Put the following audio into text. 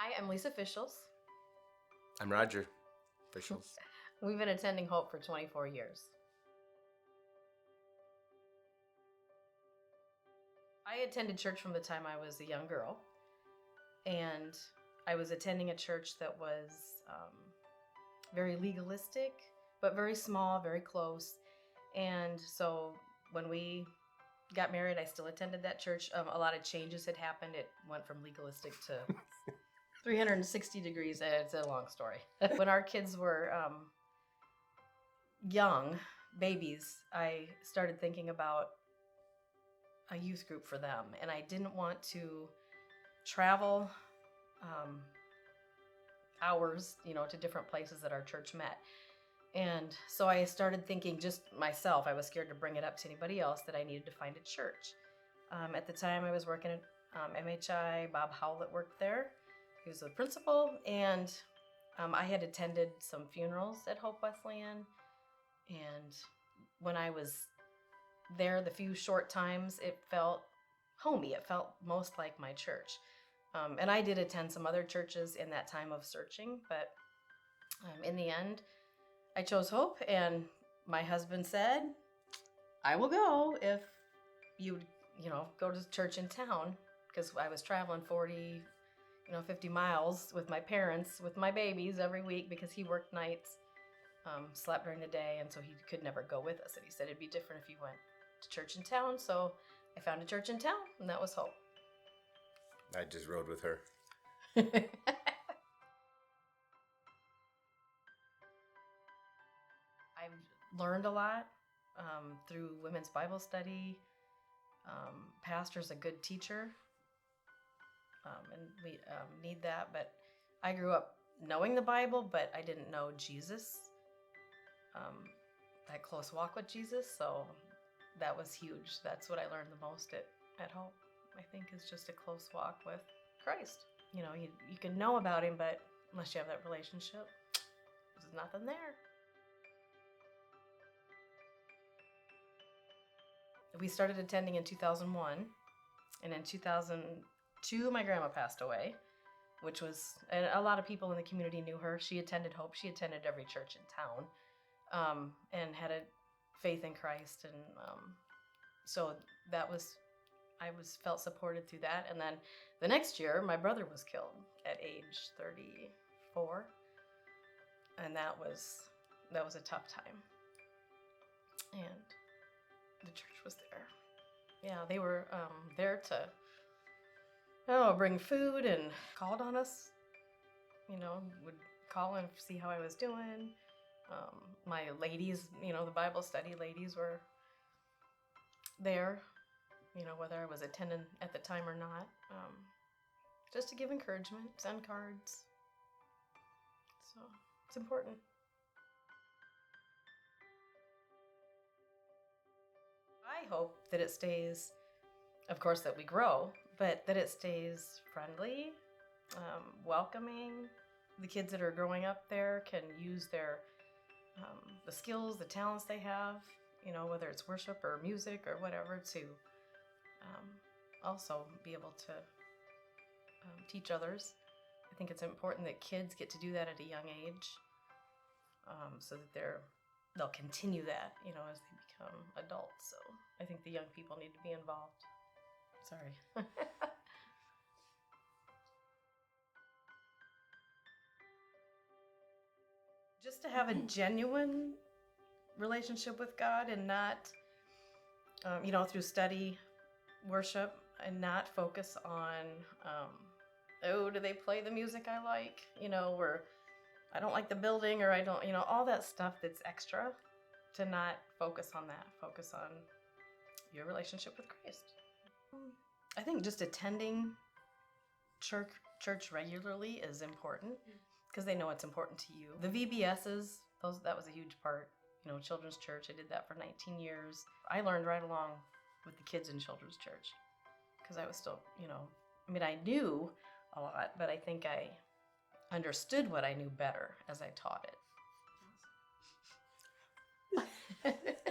Hi, I'm Lisa Fischels. I'm Roger Fischels. We've been attending Hope for 24 years. I attended church from the time I was a young girl, and I was attending a church that was very legalistic, but very small, very close. And so when we got married, I still attended that church. A lot of changes had happened. It went from legalistic to 360 degrees. It's a long story. When our kids were young, babies, I started thinking about a youth group for them. And I didn't want to travel hours, to different places that our church met. And so I started thinking just myself, I was scared to bring it up to anybody else, that I needed to find a church. At the time I was working at MHI, Bob Howlett worked there. He was the principal, and I had attended some funerals at Hope Wesleyan. And when I was there, the few short times, it felt homey. It felt most like my church. And I did attend some other churches in that time of searching, but in the end, I chose Hope, and my husband said, I will go if you go to church in town, because I was traveling 40, 50 miles with my parents, with my babies every week, because he worked nights, slept during the day, and so he could never go with us. And he said it'd be different if you went to church in town. So I found a church in town, and that was Hope. I just rode with her. I've learned a lot through women's Bible study. Pastor's a good teacher, and we need that. But I grew up knowing the Bible, but I didn't know Jesus, that close walk with Jesus. So that was huge. That's what I learned the most at Hope, I think, is just a close walk with Christ. You can know about him, but unless you have that relationship, there's nothing there. We started attending in 2001, and in 2002, my grandma passed away, and a lot of people in the community knew her. She attended Hope. She attended every church in town, and had a faith in Christ, and so I felt supported through that. And then the next year, my brother was killed at age 34, and that was a tough time. And the church was there. Yeah, they were there to bring food, and called on us. Would call and see how I was doing. My ladies, the Bible study ladies were there, whether I was attending at the time or not, just to give encouragement, send cards. So it's important. I hope that it stays, of course, that we grow, but that it stays friendly, welcoming. The kids that are growing up there can use the skills, the talents they have, whether it's worship or music or whatever, to also be able to teach others. I think it's important that kids get to do that at a young age, so that they'll continue that, as they become adults. So I think the young people need to be involved. Sorry. Just to have a genuine relationship with God, and not, through study, worship, and not focus on, do they play the music I like? Or I don't like the building, or I don't, all that stuff that's extra, to not focus on that. Focus on your relationship with Christ. I think just attending church regularly is important, because they know it's important to you. The VBSs, that was a huge part. Children's church, I did that for 19 years. I learned right along with the kids in children's church, because I was still, I knew a lot, but I think I understood what I knew better as I taught it.